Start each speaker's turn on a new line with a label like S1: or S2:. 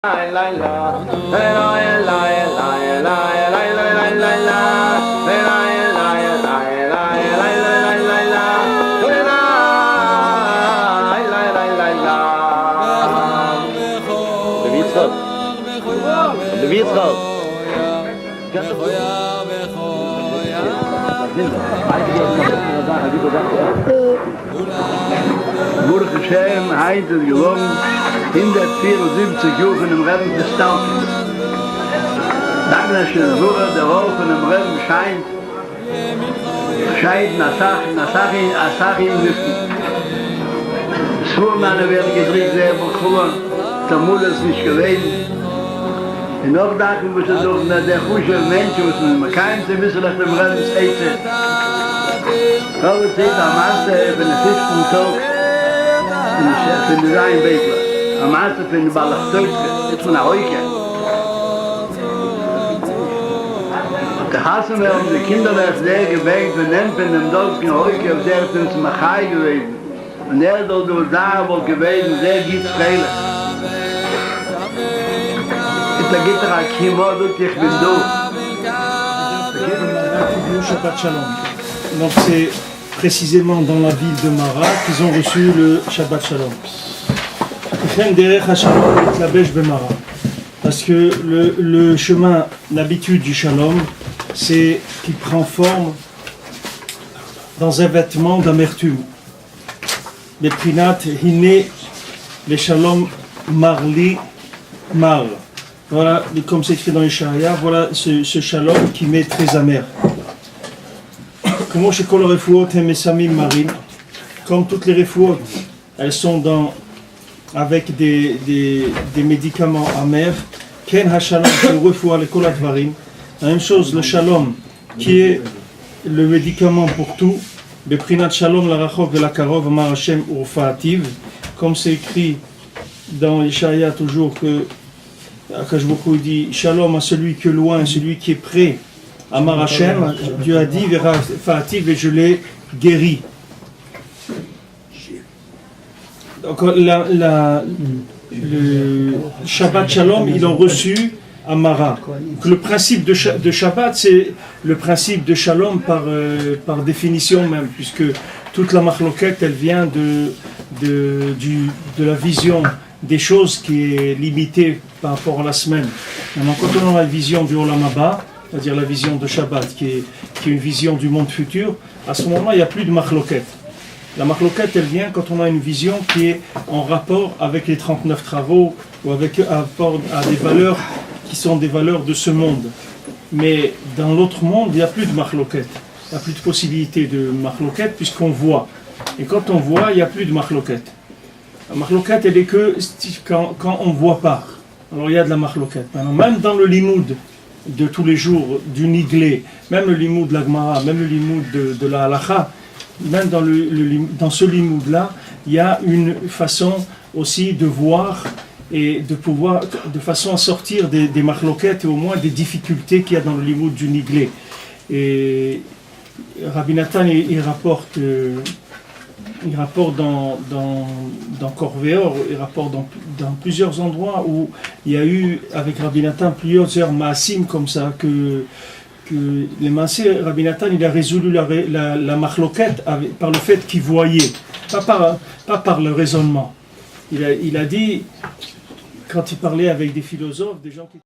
S1: Shalom
S2: Baruch Hashem, heute ist gelungen, 174 Jahre von dem Reben gestanden. Danke, dass der Rauch von dem Reben scheint Nasach in Lüften. Schwurmänner werden gedreht, sehr bekommen, Talmud ist nicht gewesen. Und auch dachten wir, dass der gute Mensch, man kann sie wissen, dass dem Reben es eitet. Robert zegt am Master van de 15 Tag van de Rijnbeekler. Am Master van de Balachtootke, dit van de Heuke. De hassen we om de kinderen der gewenkt, we nemen van de Dolschen Heuke, of der sind zum Achai gewesen. Und soll door daar wohl gewesen, sehr gut schreilen. Da geht er auch hier mal durch, ich bin da.
S3: Shabbat Shalom. Donc c'est précisément dans la ville de Mara qu'ils ont reçu le Shabbat Shalom. Parce que le chemin, l'habitude du Shalom, c'est qu'il prend forme dans un vêtement d'amertume. Les prinat, hine, les Shalom, marli, mar. Voilà, comme c'est écrit dans les Sharia, voilà ce Shalom qui m'est très amer. Comme toutes les refouot, elles sont avec des médicaments amers. La même chose, le shalom, qui est le médicament pour tout. Comme c'est écrit dans Ishaïa toujours que Akash Bokhu dit shalom à celui qui est loin, celui qui est près. Amar Hashem, Dieu a dit, Fa'ativ, et je l'ai guéri. Donc le Shabbat Shalom, ils l'ont reçu à Mara. Le principe de Shabbat, c'est le principe de Shalom par définition même, puisque toute la machloket, elle vient de la vision des choses qui est limitée par rapport à la semaine. Maintenant, quand on a la vision du Olam Haba, c'est-à-dire la vision de Shabbat, qui est une vision du monde futur, à ce moment-là, il n'y a plus de machloket. La machloket, elle vient quand on a une vision qui est en rapport avec les 39 travaux, ou avec rapport à des valeurs qui sont des valeurs de ce monde. Mais dans l'autre monde, il n'y a plus de machloket. Il n'y a plus de possibilité de machloket, puisqu'on voit. Et quand on voit, il n'y a plus de machloket. La machloket, elle est que quand on ne voit pas. Alors il y a de la machloket. Même dans le limoud de tous les jours, du Niglé, même le limoud de la Gemara, même le limoud de la Halacha, même dans ce limoud-là, il y a une façon aussi de voir et de pouvoir, de façon à sortir des machloquettes et au moins des difficultés qu'il y a dans le limoud du Niglé. Et Rabbi Nathan, il rapporte dans Corvéor, il rapporte dans plusieurs endroits où il y a eu avec Rabbi Nathan plusieurs maasim comme ça, que les maasim, Rabbi Nathan il a résolu la machloquette par le fait qu'il voyait, pas par le raisonnement. Il a dit, quand il parlait avec des philosophes, des gens qui